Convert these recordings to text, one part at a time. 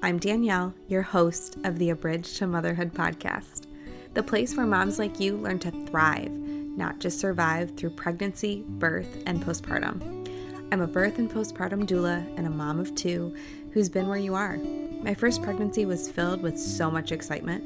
I'm Danielle, your host of the Abridged to Motherhood podcast, the place where moms like you learn to thrive, not just survive through pregnancy, birth, and postpartum. I'm a birth and postpartum doula and a mom of two who's been where you are. My first pregnancy was filled with so much excitement,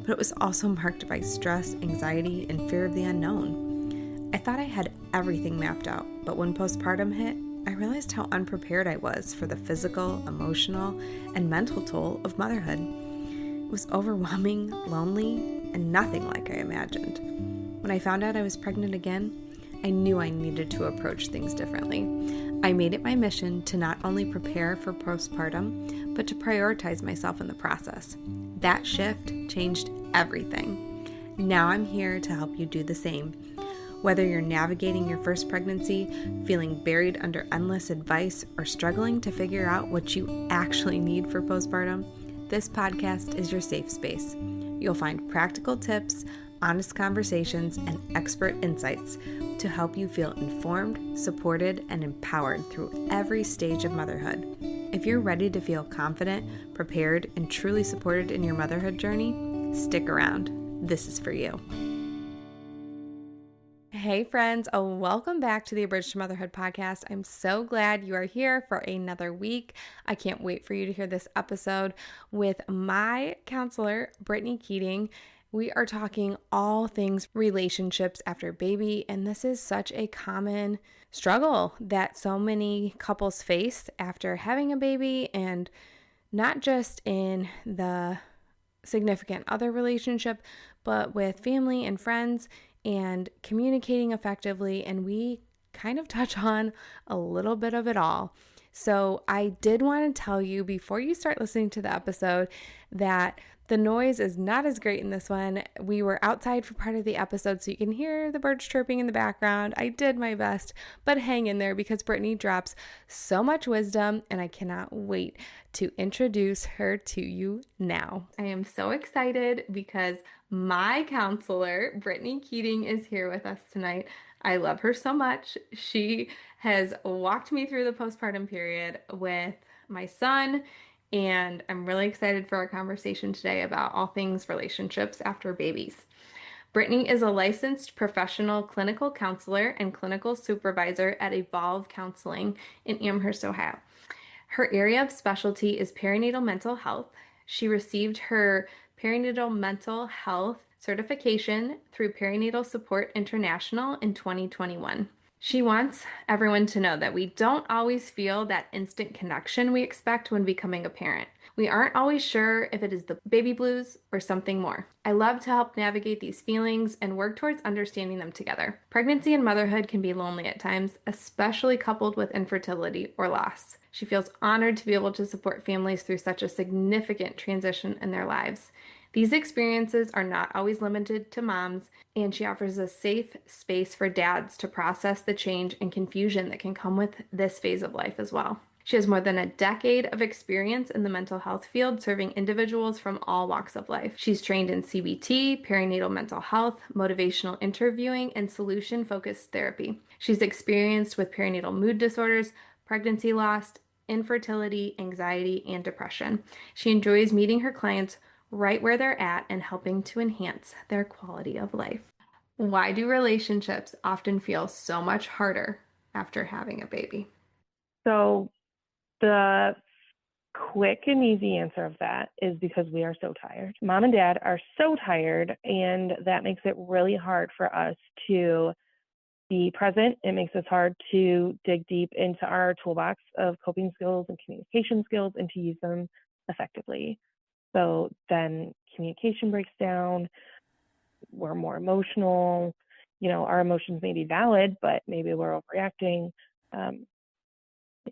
but it was also marked by stress, anxiety, and fear of the unknown. I thought I had everything mapped out, but when postpartum hit, I realized how unprepared I was for the physical, emotional, and mental toll of motherhood. It was overwhelming, lonely, and nothing like I imagined. When I found out I was pregnant again, I knew I needed to approach things differently. I made it my mission to not only prepare for postpartum, but to prioritize myself in the process. That shift changed everything. Now I'm here to help you do the same. Whether you're navigating your first pregnancy, feeling buried under endless advice, or struggling to figure out what you actually need for postpartum, this podcast is your safe space. You'll find practical tips, honest conversations, and expert insights to help you feel informed, supported, and empowered through every stage of motherhood. If you're ready to feel confident, prepared, and truly supported in your motherhood journey, stick around. This is for you. Hey friends, welcome back to the Abridged to Motherhood podcast. I'm so glad you are here for another week. I can't wait for you to hear this episode with my counselor, Brittany Keating. We are talking all things relationships after baby, and this is such a common struggle that so many couples face after having a baby, and not just in the significant other relationship, but with family and friends and communicating effectively, and we kind of touch on a little bit of it all. So I did want to tell you before you start listening to the episode that the noise is not as great in this one. We were outside for part of the episode, so you can hear the birds chirping in the background. I did my best, but hang in there because Brittany drops so much wisdom, and I cannot wait to introduce her to you now. I am so excited because my counselor, Brittany Keating, is here with us tonight. I love her so much. She has walked me through the postpartum period with my son, and I'm really excited for our conversation today about all things relationships after babies. Brittany is a licensed professional clinical counselor and clinical supervisor at Evolve Counseling in Amherst, Ohio. Her area of specialty is perinatal mental health. She received her perinatal mental health certification through Perinatal Support International in 2021. She wants everyone to know that we don't always feel that instant connection we expect when becoming a parent. We aren't always sure if it is the baby blues or something more. I love to help navigate these feelings and work towards understanding them together. Pregnancy and motherhood can be lonely at times, especially coupled with infertility or loss. She feels honored to be able to support families through such a significant transition in their lives. These experiences are not always limited to moms, and she offers a safe space for dads to process the change and confusion that can come with this phase of life as well. She has more than a decade of experience in the mental health field, serving individuals from all walks of life. She's trained in CBT, perinatal mental health, motivational interviewing, and solution-focused therapy. She's experienced with perinatal mood disorders, pregnancy loss, infertility, anxiety, and depression. She enjoys meeting her clients right where they're at and helping to enhance their quality of life. Why do relationships often feel so much harder after having a baby? So the quick and easy answer of that is because we are so tired. Mom and dad are so tired, and that makes it really hard for us to be present. It makes it hard to dig deep into our toolbox of coping skills and communication skills and to use them effectively. So then communication breaks down. We're more emotional. Our emotions may be valid, but maybe we're overreacting.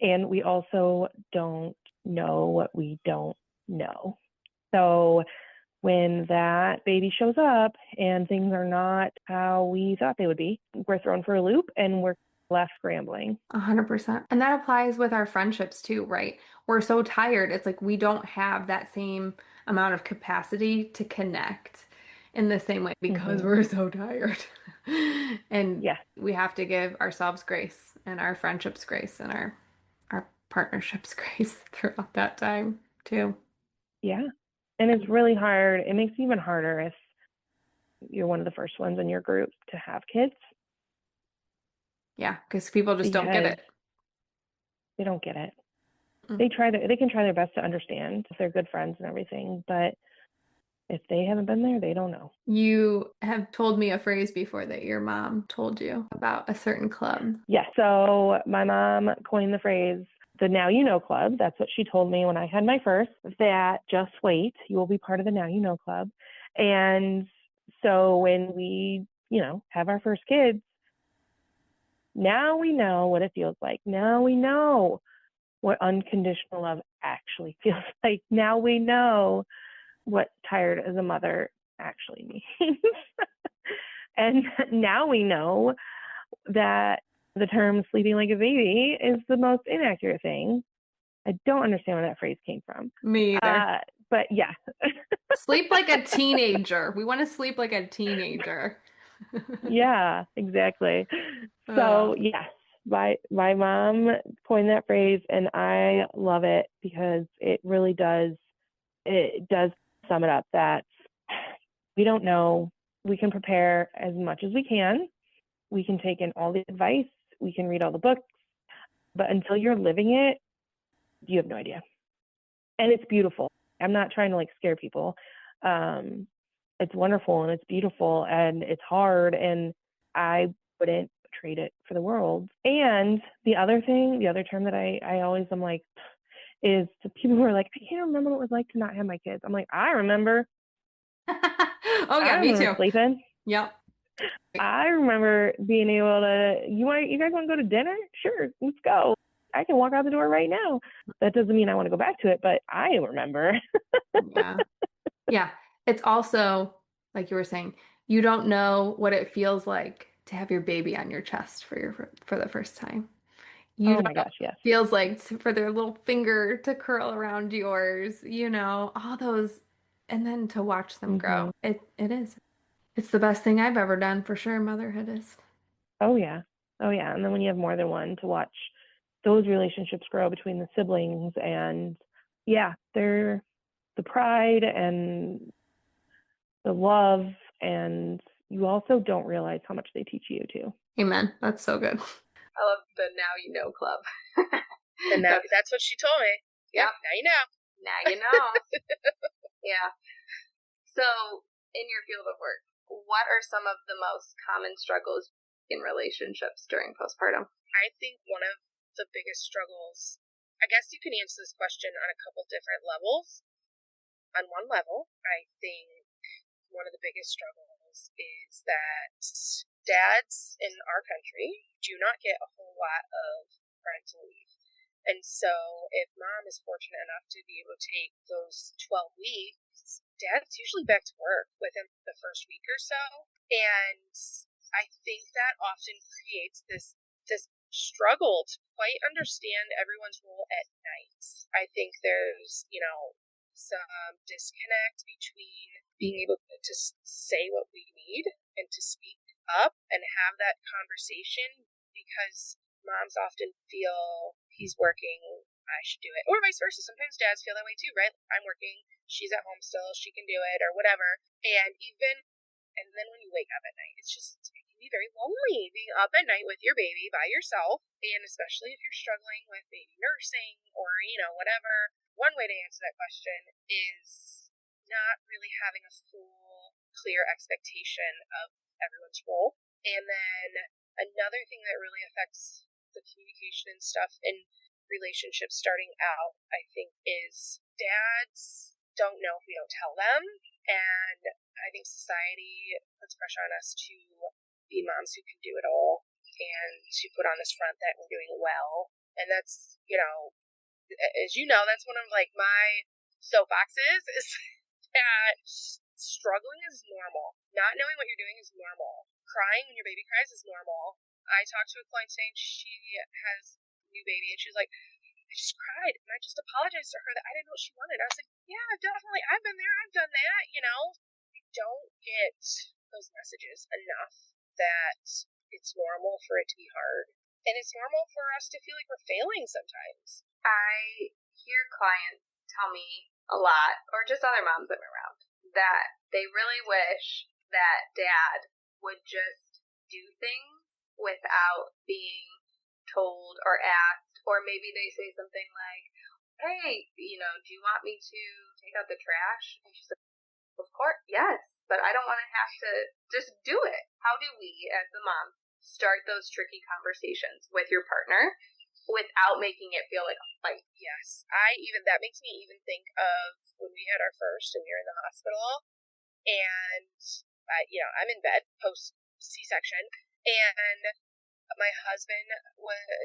And we also don't know what we don't know. So when that baby shows up and things are not how we thought they would be, we're thrown for a loop and we're left scrambling. 100%. And that applies with our friendships too, right? We're so tired. It's like we don't have that same amount of capacity to connect in the same way because we're so tired. And we have to give ourselves grace and our friendships grace and our partnerships grace throughout that time too. Yeah. And it's really hard. It makes it even harder if you're one of the first ones in your group to have kids Yeah, because people just don't get because it. they don't get it. Mm. They can try their best to understand if they're good friends and everything, but if they haven't been there, they don't know. You have told me a phrase before that your mom told you about a certain club. Yes. So my mom coined the phrase, the Now You Know Club. That's what she told me when I had my first, that just wait, you will be part of the Now You Know Club. And so when we, have our first kids, now we know what it feels like. Now we know what unconditional love actually feels like. Now we know what tired as a mother actually means. And now we know that the term sleeping like a baby is the most inaccurate thing. I don't understand where that phrase came from. Me either. But yeah. Sleep like a teenager. We want to sleep like a teenager. Yeah, exactly. Uh, So yes, my mom coined that phrase and I love it because it does sum it up that we don't know. We can prepare as much as we can. We can take in all the advice. We can read all the books. But until you're living it, you have no idea. And it's beautiful. I'm not trying to like scare people. Um, it's wonderful and it's beautiful and it's hard. And I wouldn't trade it for the world. And the other term that I always am like, is to people who are like, I can't remember what it was like to not have my kids. I'm like, I remember. oh I yeah, me remember too. sleeping. Yep. I remember being able to, you guys want to go to dinner? Sure, let's go. I can walk out the door right now. That doesn't mean I want to go back to it, but I remember. Yeah. Yeah. It's also, like you were saying, you don't know what it feels like to have your baby on your chest for the first time. You Oh don't my know gosh, yes. what it feels like for their little finger to curl around yours, all those, and then to watch them Hmm. grow. It is. It's the best thing I've ever done for sure. Motherhood is. Oh yeah. Oh yeah. And then when you have more than one to watch those relationships grow between the siblings and yeah, they're the pride and the love and you also don't realize how much they teach you too. Amen. That's so good. I love the Now You Know Club. And that's what she told me. Yep. Now you know. Now you know. Yeah. So, in your field of work, what are some of the most common struggles in relationships during postpartum? I think one of the biggest struggles, I guess you can answer this question on a couple different levels. On one level, I think one of the biggest struggles is that dads in our country do not get a whole lot of parental leave. And so, if mom is fortunate enough to be able to take those 12 weeks, dad's usually back to work within the first week or so. And I think that often creates this struggle to quite understand everyone's role at night. I think there's, some disconnect between being able to say what we need and to speak up and have that conversation because moms often feel he's working, I should do it. Or vice versa. Sometimes dads feel that way too, right? I'm working, she's at home still, she can do it, or whatever. And then when you wake up at night, it can be very lonely being up at night with your baby by yourself. And especially if you're struggling with baby nursing or, whatever. One way to answer that question is not really having a full, clear expectation of everyone's role. And then another thing that really affects the communication and stuff in relationships starting out, I think, is dads don't know if we don't tell them. And I think society puts pressure on us to be moms who can do it all and to put on this front that we're doing well. And that's, as you know, that's one of like my soapboxes is that struggling is normal. Not knowing what you're doing is normal. Crying when your baby cries is normal. I talked to a client today and she has a new baby and she's like, I just cried and I just apologized to her that I didn't know what she wanted. I was like, yeah, definitely. I've been there. I've done that. You don't get those messages enough that it's normal for it to be hard. And it's normal for us to feel like we're failing sometimes. I hear clients tell me a lot, or just other moms I'm around, that they really wish that dad would just do things without being told or asked, or maybe they say something like, hey, do you want me to take out the trash? And she's like, of course, yes, but I don't want to have to just do it. How do we, as the moms, start those tricky conversations with your partner without making it feel like a fight? Yes, that makes me even think of when we had our first and we were in the hospital, and I'm in bed post C-section, and my husband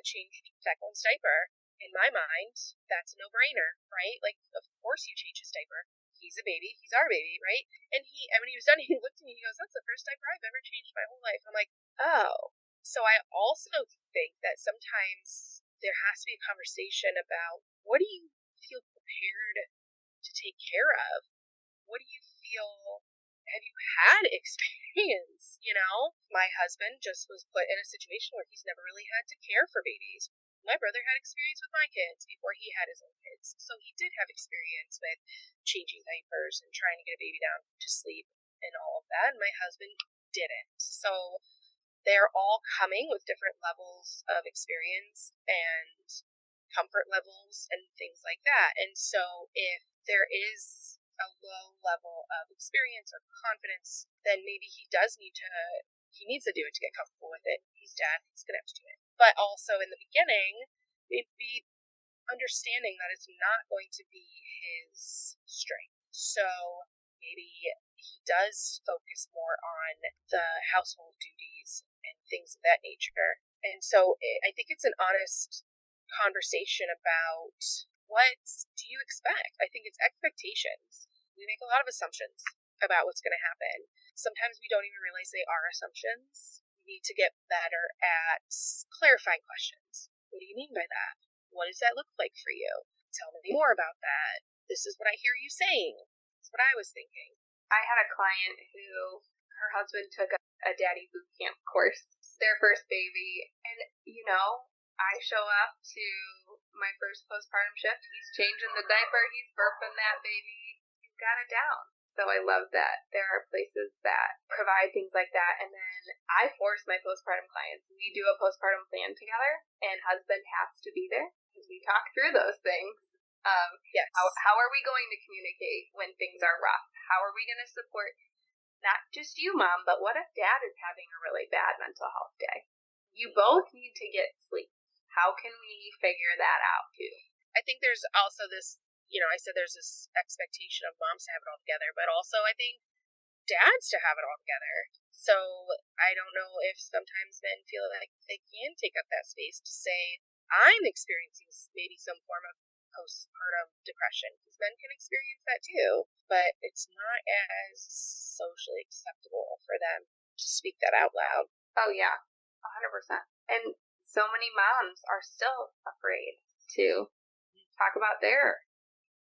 changed Declan's diaper. In my mind, that's a no-brainer, right? Like, of course you change his diaper. He's a baby. He's our baby, right? And when he was done, he looked at me and he goes, that's the first diaper I've ever changed in my whole life. I'm like, oh. So I also think that sometimes there has to be a conversation about, what do you feel prepared to take care of? What do you feel, have you had experience, My husband just was put in a situation where he's never really had to care for babies. My brother had experience with my kids before he had his own kids, so he did have experience with changing diapers and trying to get a baby down to sleep and all of that, and my husband didn't. So they're all coming with different levels of experience and comfort levels and things like that. And so if there is a low level of experience or confidence, then maybe he needs to do it to get comfortable with it. He's dad, he's gonna have to do it. But also in the beginning, maybe understanding that it's not going to be his strength. So maybe he does focus more on the household duties and things of that nature. And so I think it's an honest conversation about, what do you expect? I think it's expectations. We make a lot of assumptions about what's going to happen. Sometimes we don't even realize they are assumptions. We need to get better at clarifying questions. What do you mean by that? What does that look like for you? Tell me more about that. This is what I hear you saying. That's what I was thinking. I had a client who, her husband took a daddy boot camp course. It's their first baby. And, I show up to my first postpartum shift. He's changing the diaper. He's burping that baby. He's got it down. So I love that there are places that provide things like that. And then I force my postpartum clients. We do a postpartum plan together, and husband has to be there because we talk through those things. Yes. How are we going to communicate when things are rough? How are we going to support not just you, Mom, but what if Dad is having a really bad mental health day? You both need to get sleep. How can we figure that out, too? I think there's also this, I said there's this expectation of moms to have it all together, but also I think dads to have it all together. So I don't know if sometimes men feel like they can take up that space to say, I'm experiencing maybe some form of postpartum depression, because men can experience that too, but it's not as socially acceptable for them to speak that out loud. Oh yeah, 100%. And so many moms are still afraid to talk about their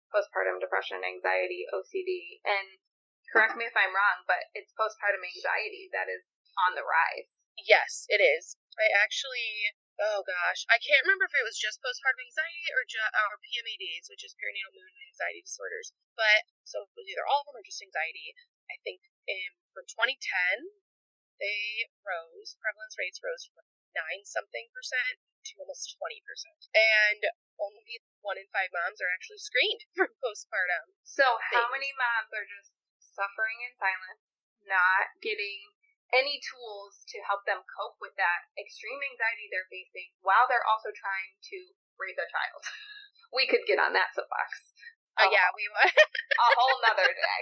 postpartum depression, anxiety, OCD, and correct me if I'm wrong, but it's postpartum anxiety that is on the rise. Yes, it is. I actually, oh gosh, I can't remember if it was just postpartum anxiety or PMADs, which is perinatal mood and anxiety disorders. But so it was either all of them or just anxiety. I think from 2010, prevalence rates rose from 9-something% to almost 20%. And only 1 in 5 moms are actually screened for postpartum. So how many moms are just suffering in silence, not getting any tools to help them cope with that extreme anxiety they're facing while they're also trying to raise a child? We could get on that soapbox. Yeah, we would. A whole nother day.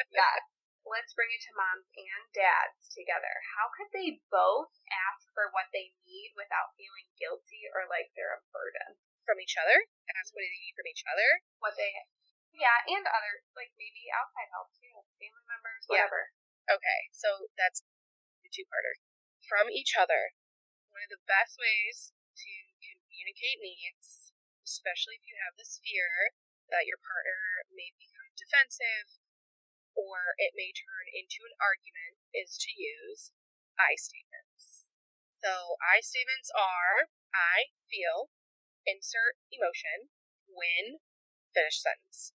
Yes. Let's bring it to moms and dads together. How could they both ask for what they need without feeling guilty or like they're a burden? From each other? Ask what they need from each other? And other, like maybe outside help too. Family members, whatever. Yeah. Okay, so that's the two-parter. From each other. One of the best ways to communicate needs, especially if you have this fear that your partner may become defensive or it may turn into an argument, is to use I statements. So I statements are, I feel, insert emotion, when Finish sentence.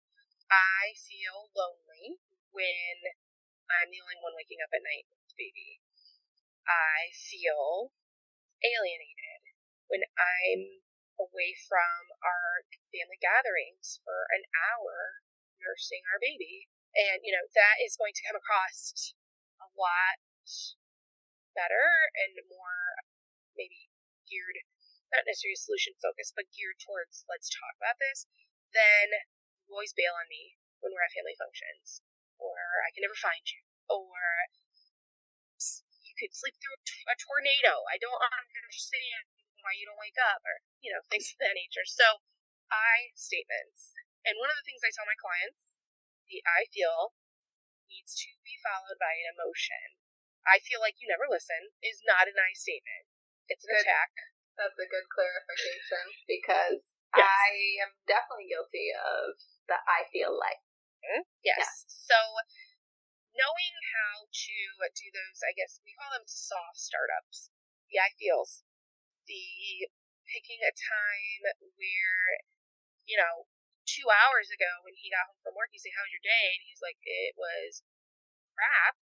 I feel lonely when I'm the only one waking up at night with the baby. I feel alienated when I'm away from our family gatherings for an hour nursing our baby. And, that is going to come across a lot better and more maybe geared, not necessarily solution focused, but geared towards let's talk about this, then you always bail on me when we're at family functions, or I can never find you, or you could sleep through a tornado. I don't understand why you don't wake up, or, things of that nature. So, I statements. And one of the things I tell my clients, the I feel needs to be followed by an emotion. I feel like you never listen is not an I statement. It's an attack. That's a good clarification because Yes. I am definitely guilty of the I feel like. Yes. Yeah. So, knowing how to do those, I guess we call them soft startups. The I feels. The picking a time where, 2 hours ago when he got home from work, you say, "How's your day?" And he's like, "It was crap."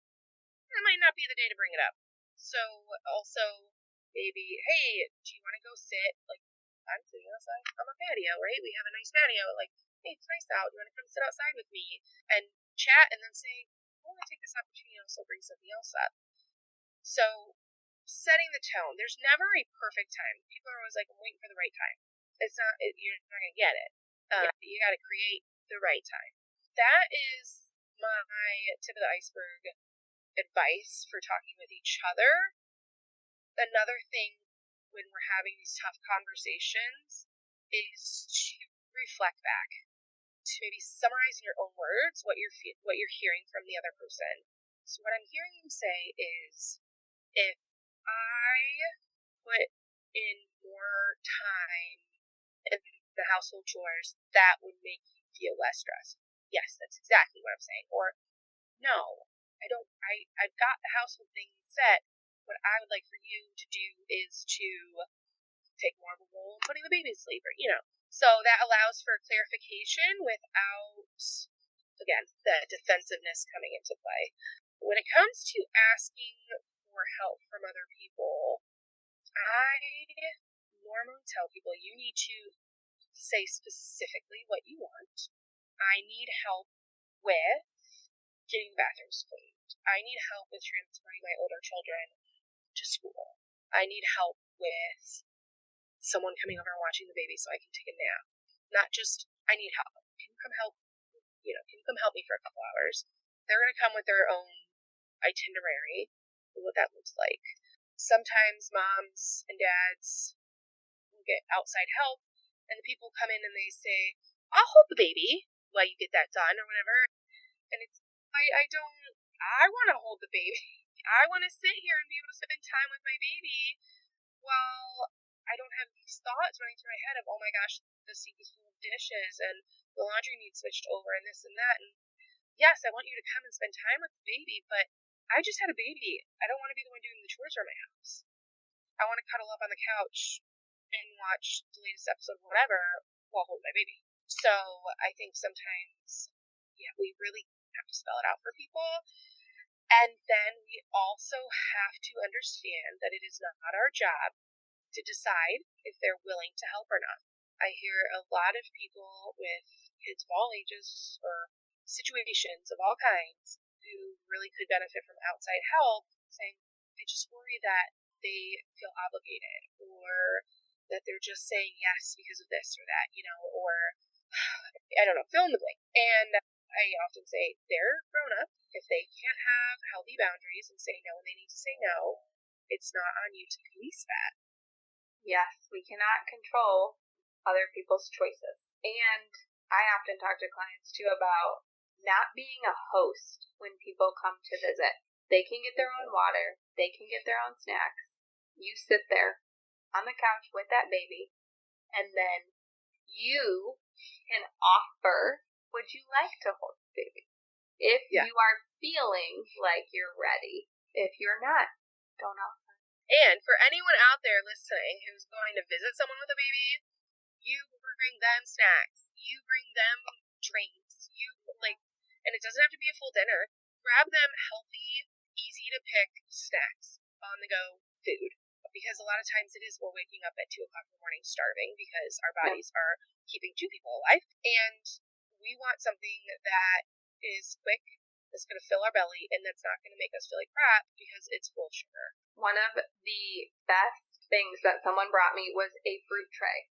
That might not be the day to bring it up. So, also, maybe, "Hey, do you want to go sit?" Like, I'm sitting outside on a patio, right? We have a nice patio. Like, "Hey, it's nice out. Do you want to come sit outside with me and chat?" And then say, "I want to take this opportunity and also bring something else up." So, setting the tone. There's never a perfect time. People are always like, "I'm waiting for the right time." You're not going to get it. You got to create the right time. That is my tip of the iceberg advice for talking with each other. Another thing when we're having these tough conversations is to reflect back, to maybe summarize in your own words what you're hearing from the other person. So what I'm hearing you say is, if I put in more time in the household chores, that would make you feel less stressed. Yes, that's exactly what I'm saying. Or, no, I don't, I've got the household things set. What I would like for you to do is to take more of a role in putting the baby to sleep, or, So that allows for clarification without, again, the defensiveness coming into play. When it comes to asking for help from other people, I normally tell people you need to say specifically what you want. I need help with getting the bathrooms cleaned. I need help with transporting my older children to school. I need help with someone coming over and watching the baby so I can take a nap. Not just, I need help. Can you come help? Can you come help me for a couple hours? They're going to come with their own itinerary, what that looks like. Sometimes moms and dads will get outside help, and the people come in and they say, "I'll hold the baby while you get that done," or whatever. And it's, I want to hold the baby. I want to sit here and be able to spend time with my baby while I don't have these thoughts running through my head of, "Oh my gosh, the sink is full of dishes and the laundry needs switched over and this and that." And yes, I want you to come and spend time with the baby, but I just had a baby. I don't want to be the one doing the chores around my house. I want to cuddle up on the couch and watch the latest episode of whatever while holding my baby. So I think sometimes, we really have to spell it out for people. And then we also have to understand that it is not our job to decide if they're willing to help or not. I hear a lot of people with kids of all ages or situations of all kinds who really could benefit from outside help saying, "I just worry that they feel obligated, or that they're just saying yes because of this or that, or I don't know, fill in the blank." And I often say they're grown up. If they can't have healthy boundaries and say no when they need to say no, it's not on you to police that. Yes, we cannot control other people's choices. And I often talk to clients too about not being a host when people come to visit. They can get their own water, they can get their own snacks. You sit there on the couch with that baby, and then you can offer, "Would you like to hold the baby?" If you are feeling like you're ready. If you're not, don't offer. And for anyone out there listening who's going to visit someone with a baby, You bring them snacks. You bring them drinks. And it doesn't have to be a full dinner. Grab them healthy, easy to pick snacks, on the go food. Because a lot of times it is we're waking up at 2 o'clock in the morning starving because our bodies are keeping 2 people alive. And we want something that is quick, that's going to fill our belly, and that's not going to make us feel like crap because it's full of sugar. One of the best things that someone brought me was a fruit tray.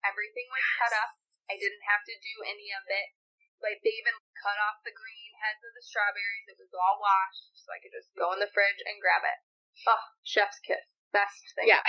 Everything was cut up. I didn't have to do any of it. Like, they even cut off the green heads of the strawberries. It was all washed, so I could just go in the fridge and grab it. Oh, chef's kiss. Best thing. Yeah.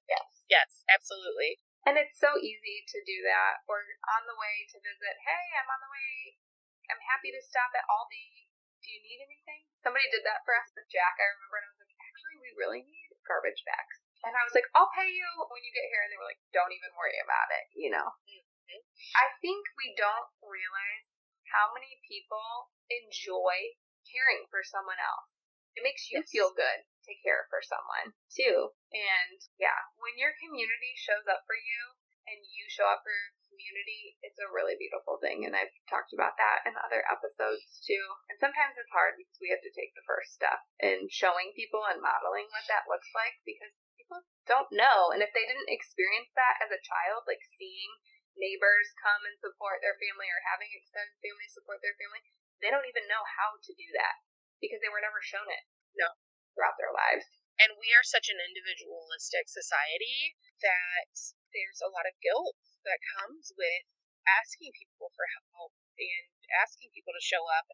Yes. Yes, absolutely. And it's so easy to do that. Or on the way to visit, hey, I'm on the way. I'm happy to stop at Aldi. Do you need anything? Somebody did that for us with Jack, I remember, and I was like, actually, we really need garbage bags. And I was like, I'll pay you when you get here. And they were like, don't even worry about it, you know. Mm-hmm. I think we don't realize how many people enjoy caring for someone else. It makes you feel good to care for someone, too. And, yeah, when your community shows up for you and you show up for your community, it's a really beautiful thing. And I've talked about that in other episodes, too. And sometimes it's hard because we have to take the first step in showing people and modeling what that looks like because people don't know. And if they didn't experience that as a child, like seeing neighbors come and support their family or having extended family support their family, they don't even know how to do that because they were never shown it. No. Throughout their lives. And we are such an individualistic society that there's a lot of guilt that comes with asking people for help and asking people to show up.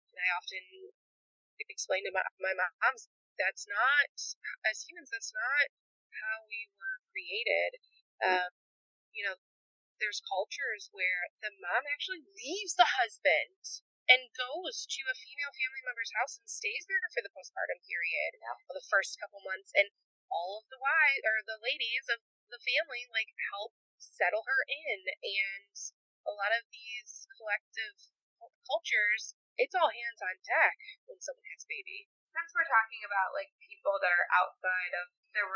And I often explain to my moms, that's not, as humans, that's not how we were created. There's cultures where the mom actually leaves the husband and goes to a female family member's house and stays there for the postpartum period, for the first couple months, and all of the wives or the ladies of the family help settle her in. And a lot of these collective cultures, it's all hands on deck when someone has a baby. Since we're talking about people that are outside of the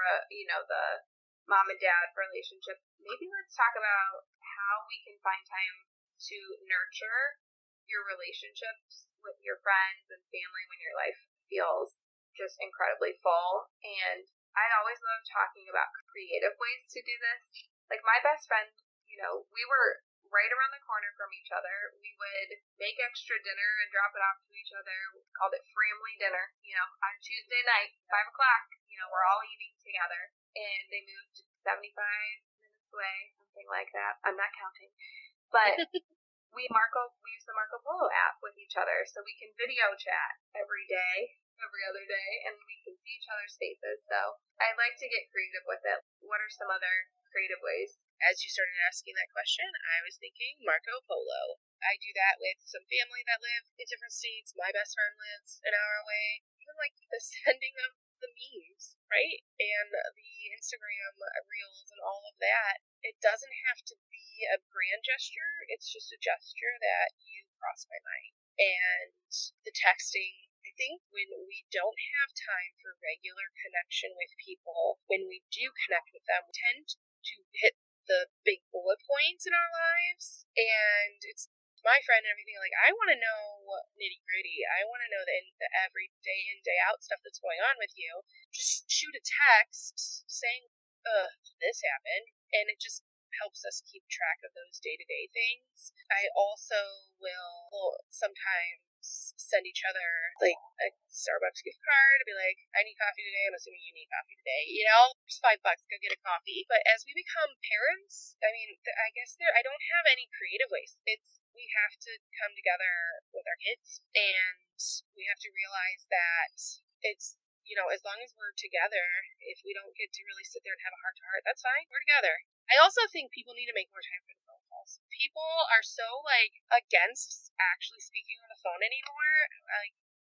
mom and dad relationship, maybe let's talk about how we can find time to nurture your relationships with your friends and family when your life feels just incredibly full. And I always love talking about creative ways to do this. Like my best friend, we were right around the corner from each other. We would make extra dinner and drop it off to each other. We called it family dinner, on Tuesday night, 5 o'clock, we're all eating together. And they moved 75 minutes away, something like that. I'm not counting. But we use the Marco Polo app with each other, so we can video chat every other day, and we can see each other's faces. So I'd like to get creative with it. What are some other creative ways? As you started asking that question, I was thinking Marco Polo. I do that with some family that live in different states. My best friend lives an hour away. Even the sending of the memes, right? And the Instagram reels and all of that. It doesn't have to be a grand gesture. It's just a gesture that you cross my mind. And the texting, I think when we don't have time for regular connection with people, when we do connect with them, we tend to hit the big bullet points in our lives. And it's my friend and everything, I want to know nitty gritty. I want to know the every day in, day out stuff that's going on with you. Just shoot a text saying, this happened. And it just helps us keep track of those day-to-day things. I also will sometimes send each other a Starbucks gift card. I'll be like, I need coffee today. I'm assuming you need coffee today. It's $5. Go get a coffee. But as we become parents, I guess I don't have any creative ways. We have to come together with our kids, and we have to realize that it's, as long as we're together, if we don't get to really sit there and have a heart-to-heart, that's fine. We're together. I also think people need to make more time for the phone calls. People are so, against actually speaking on the phone anymore.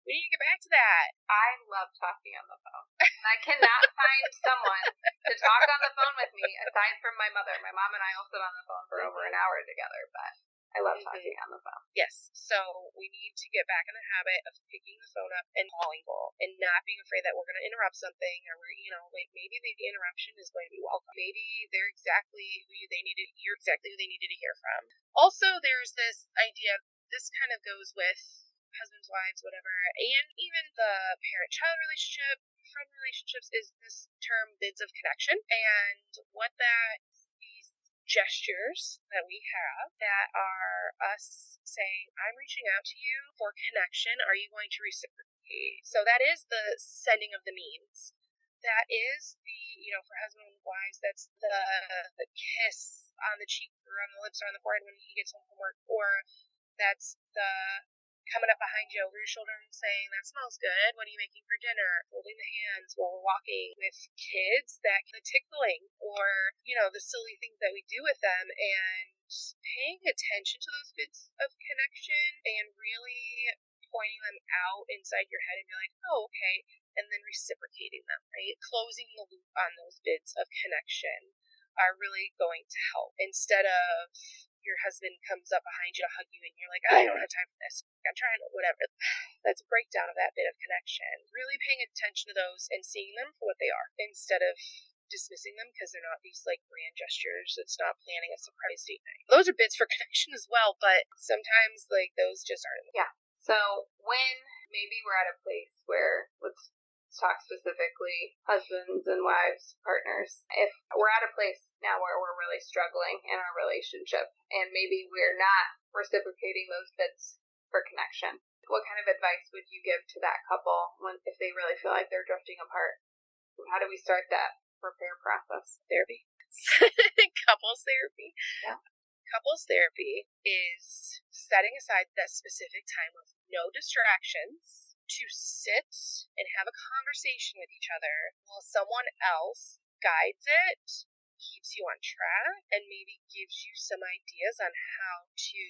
We need to get back to that. I love talking on the phone. I cannot find someone to talk on the phone with me aside from my mother. My mom and I will sit on the phone for over an hour together, but I love talking on the phone. Yes. So we need to get back in the habit of picking the phone up and calling people and not being afraid that we're going to interrupt something, or we're, like maybe the interruption is going to be welcome. Maybe they're exactly who they needed. You're exactly who they needed to hear from. Also, there's this idea. This kind of goes with husbands, wives, whatever, and even the parent-child relationship, friend relationships, is this term bids of connection, and what that these gestures that we have that are us saying, I'm reaching out to you for connection. Are you going to reciprocate? So that is the sending of the means. That is the, for husband and wives, that's the kiss on the cheek or on the lips or on the forehead when he gets home from work, or that's the coming up behind you over your shoulder and saying, that smells good. What are you making for dinner? Holding the hands while we're walking. With kids, that the tickling, or, the silly things that we do with them, and paying attention to those bits of connection and really pointing them out inside your head and be like, oh, okay, and then reciprocating them, right? Closing the loop on those bits of connection are really going to help, instead of your husband comes up behind you to hug you and you're like, I don't have time for this, I'm trying to whatever. That's a breakdown of that bit of connection. Really paying attention to those and seeing them for what they are, instead of dismissing them because they're not these like grand gestures. It's not planning a surprise date night. Those are bits for connection as well, but sometimes like those just aren't. Yeah. So when maybe we're at a place where, let's talk specifically husbands and wives, partners. If we're at a place now where we're really struggling in our relationship and maybe we're not reciprocating those bits for connection, what kind of advice would you give to that couple if they really feel like they're drifting apart? How do we start that repair process? Therapy. Couples therapy. Yeah. Couples therapy is setting aside that specific time with no distractions to sit and have a conversation with each other while someone else guides it, keeps you on track, and maybe gives you some ideas on how to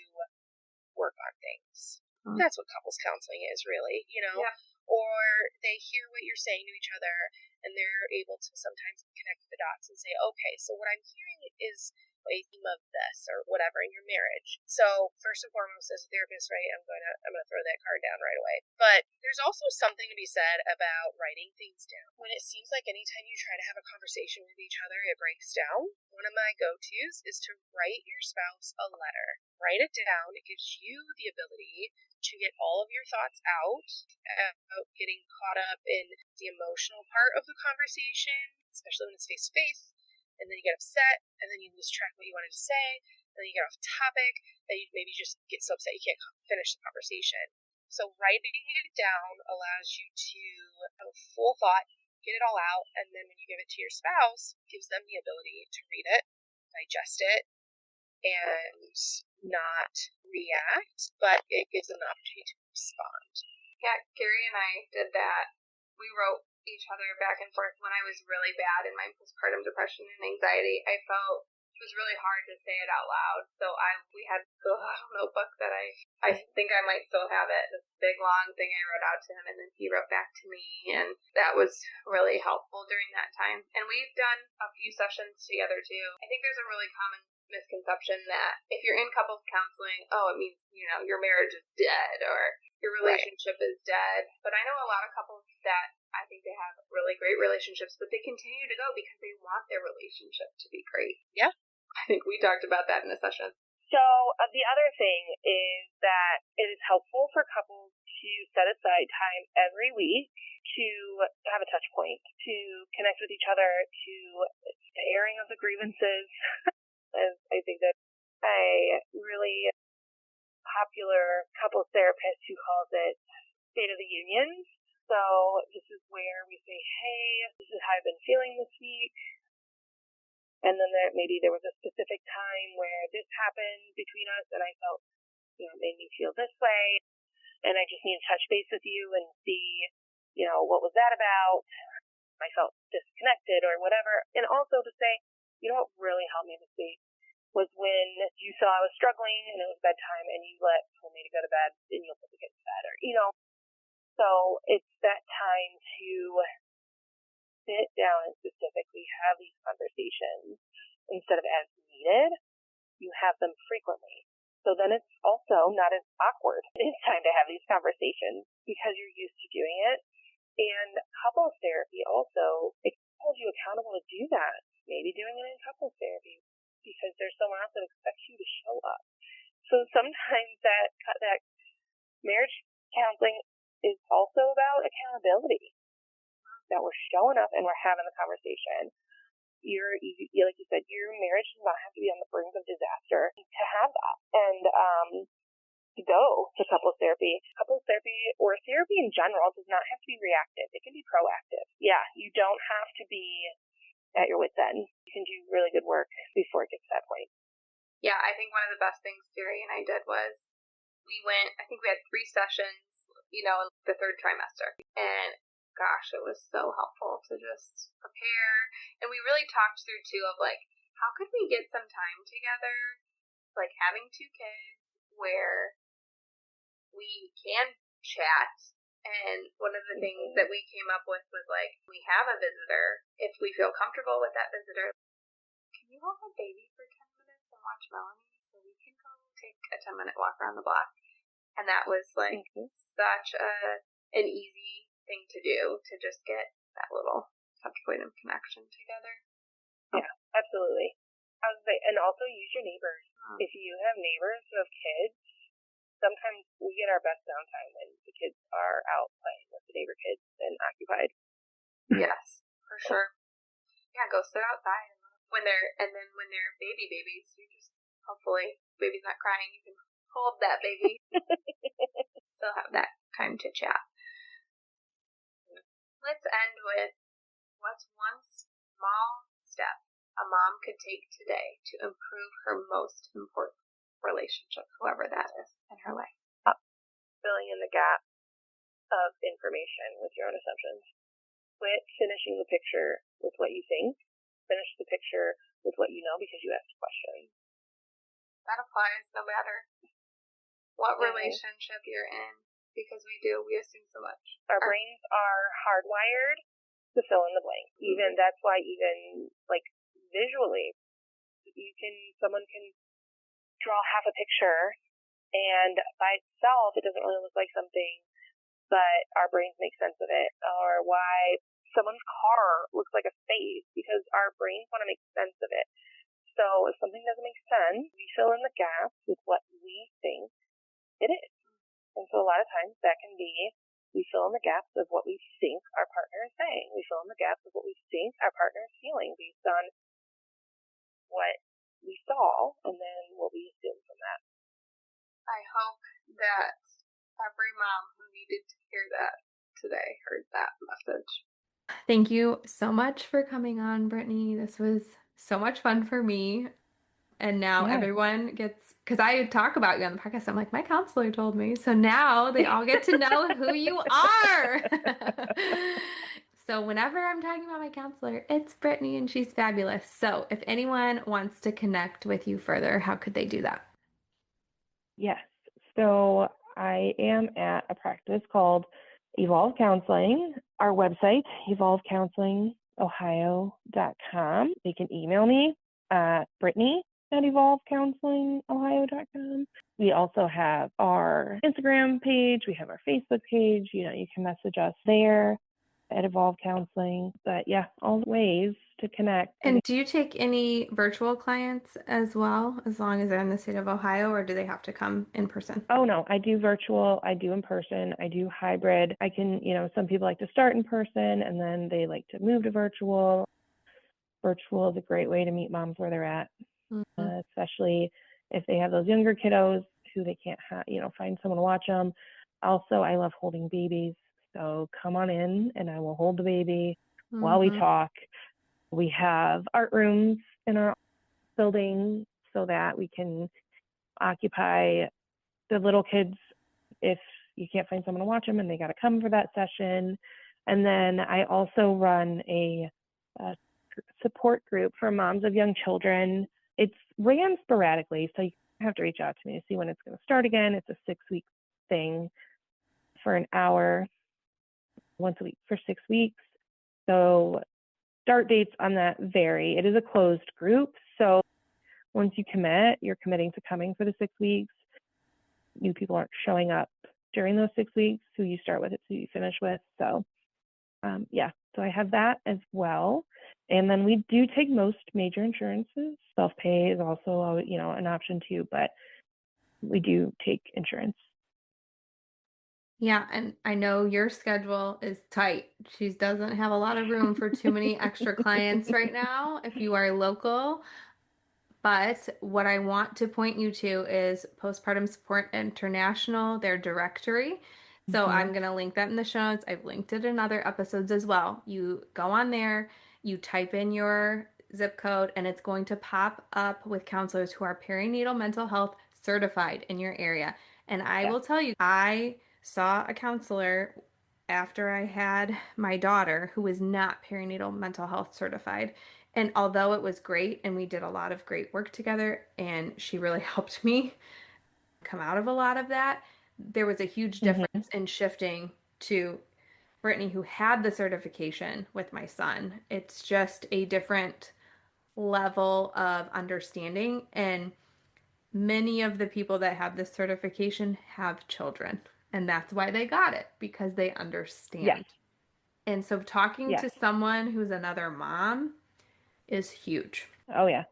work on things. Mm-hmm. That's what couples counseling is, really, Yeah. Or they hear what you're saying to each other and they're able to sometimes connect the dots and say, okay, so what I'm hearing is a theme of this or whatever in your marriage. So first and foremost, as a therapist, right, I'm gonna throw that card down right away. But there's also something to be said about writing things down. When it seems like anytime you try to have a conversation with each other, it breaks down, one of my go-tos is to write your spouse a letter. Write it down. It gives you the ability to get all of your thoughts out, getting caught up in the emotional part of the conversation, especially when it's face-to-face. And then you get upset, and then you lose track of what you wanted to say, and then you get off topic, and you maybe just get so upset you can't finish the conversation. So writing it down allows you to have a full thought, get it all out, and then when you give it to your spouse, it gives them the ability to read it, digest it, and not react, but it gives them the opportunity to respond. Yeah, Gary and I did that. We wrote each other back and forth when I was really bad in my postpartum depression and anxiety. I felt it was really hard to say it out loud. So we had a little notebook that I think I might still have it. This big long thing I wrote out to him, and then he wrote back to me, and that was really helpful during that time. And we've done a few sessions together too. I think there's a really common misconception that if you're in couples counseling, it means, your marriage is dead or your relationship is dead. But I know a lot of couples that I think they have really great relationships, but they continue to go because they want their relationship to be great. Yeah. I think we talked about that in a session. So the other thing is that it is helpful for couples to set aside time every week to have a touch point, to connect with each other, to the airing of the grievances. I think that a really popular couples therapist who calls it State of the Union. So this is where we say, hey, this is how I've been feeling this week. And then maybe there was a specific time where this happened between us and I felt, it made me feel this way. And I just need to touch base with you and see, what was that about? I felt disconnected or whatever. And also to say, what really helped me this week was when you saw I was struggling and it was bedtime and you told me to go to bed and you'll put the kids to bed or, So it's that time to sit down and specifically have these conversations instead of as needed. You have them frequently. So then it's also not as awkward. It's time to have these conversations because you're used to doing it. And couples therapy also, it holds you accountable to do that. Maybe doing it in couples therapy because there's someone else that expects you to show up. So sometimes that marriage counseling is also about accountability, that we're showing up and we're having the conversation. Like you said, your marriage does not have to be on the brink of disaster to have that. And to go to couples therapy or therapy in general does not have to be reactive. It can be proactive. Yeah, you don't have to be at your wit's end. You can do really good work before it gets to that point. Yeah, I think one of the best things Gary and I did was I think we had 3 sessions, in the 3rd trimester. And gosh, it was so helpful to just prepare. And we really talked through too of like, how could we get some time together, like having 2 kids where we can chat. And one of the things that we came up with was like, we have a visitor. If we feel comfortable with that visitor, can you hold my baby for 10 minutes and watch Melanie so we can go take a 10-minute walk around the block? And that was like such an easy thing to do, to just get that little touch point of connection together. Yeah, absolutely. I was like, and also use your neighbors. If you have neighbors who have kids, sometimes we get our best downtime when the kids are out playing with the neighbor kids and occupied. Yes, for sure. Yeah, go sit outside when they're babies, you just hopefully baby's not crying. You can hold that baby. Still have that time to chat. Let's end with, what's one small step a mom could take today to improve her most important relationship, whoever that is, in her life? Filling in the gap of information with your own assumptions. Quit finishing the picture with what you think. Finish the picture with what you know because you asked questions. That applies no matter what relationship you're in, because we assume so much. Our brains are hardwired to fill in the blank. That's why even like visually, someone can draw half a picture, and by itself it doesn't really look like something, but our brains make sense of it. Or why someone's car looks like a space, because our brains want to make sense of it. So if something doesn't make sense, we fill in the gaps with what we think it is. And so a lot of times that can be, we fill in the gaps of what we think our partner is saying. We fill in the gaps of what we think our partner is feeling based on what we saw and then what we assume from that. I hope that every mom who needed to hear that today heard that message. Thank you so much for coming on, Brittany. This was so much fun for me. And now everyone gets, because I talk about you on the podcast, I'm like, my counselor told me. So now they all get to know who you are. So whenever I'm talking about my counselor, it's Brittany and she's fabulous. So if anyone wants to connect with you further, how could they do that? Yes. So I am at a practice called Evolve Counseling. Our website, evolvecounselingohio.com. They can email me at Brittany@evolvecounselingohio.com. We also have our Instagram page. We have our Facebook page. You can message us there at Evolve Counseling. But yeah, all the ways to connect. And do you take any virtual clients as well, as long as they're in the state of Ohio, or do they have to come in person? Oh, no, I do virtual, I do in person, I do hybrid. I can, some people like to start in person and then they like to move to virtual. Virtual is a great way to meet moms where they're at, especially if they have those younger kiddos who they can't find someone to watch them. Also, I love holding babies. So come on in and I will hold the baby while we talk. We have art rooms in our building so that we can occupy the little kids if you can't find someone to watch them and they got to come for that session. And then I also run a support group for moms of young children. It's ran sporadically, so you have to reach out to me to see when it's going to start again. It's a 6-week thing for an hour, once a week for 6 weeks. So start dates on that vary. It is a closed group, so once you commit, you're committing to coming for the 6 weeks. New people aren't showing up during those 6 weeks, who you start with, it's who you finish with. So so I have that as well. And then we do take most major insurances. Self-pay is also, an option too, but we do take insurance. Yeah, and I know your schedule is tight. She doesn't have a lot of room for too many extra clients right now if you are local. But what I want to point you to is Postpartum Support International, their directory. So I'm going to link that in the show notes. I've linked it in other episodes as well. You go on there, you type in your zip code, and it's going to pop up with counselors who are perinatal mental health certified in your area. And I will tell you, I saw a counselor after I had my daughter who was not perinatal mental health certified. And although it was great and we did a lot of great work together and she really helped me come out of a lot of that, there was a huge difference in shifting to Brittany, who had the certification with my son. It's just a different level of understanding. And many of the people that have this certification have children. And that's why they got it, because they understand. Yes. And so talking to Yes. someone who's another mom is huge. Oh, yeah.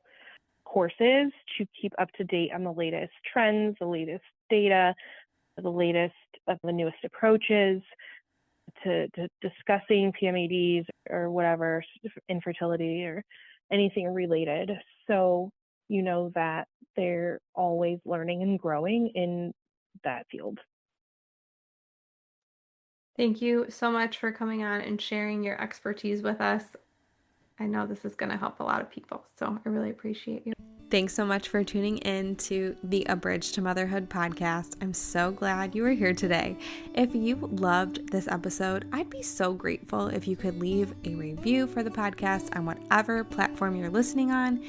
Courses to keep up to date on the latest trends, the latest data, the latest of the newest approaches to discussing PMADs or whatever, infertility or anything related. So you know that they're always learning and growing in that field. Thank you so much for coming on and sharing your expertise with us. I know this is going to help a lot of people, so I really appreciate you. Thanks so much for tuning in to the A Bridge to Motherhood podcast. I'm so glad you were here today. If you loved this episode, I'd be so grateful if you could leave a review for the podcast on whatever platform you're listening on,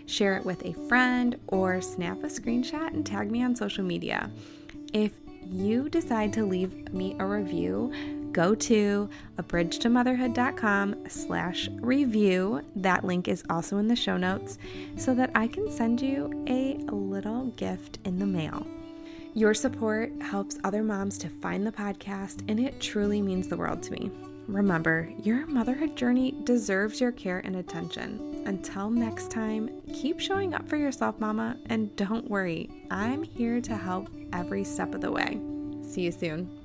share it with a friend, or snap a screenshot and tag me on social media. If you decide to leave me a review, go to abridgetomotherhood.com/review. That link is also in the show notes so that I can send you a little gift in the mail. Your support helps other moms to find the podcast, and it truly means the world to me. Remember, your motherhood journey deserves your care and attention. Until next time, keep showing up for yourself, mama, and don't worry, I'm here to help every step of the way. See you soon.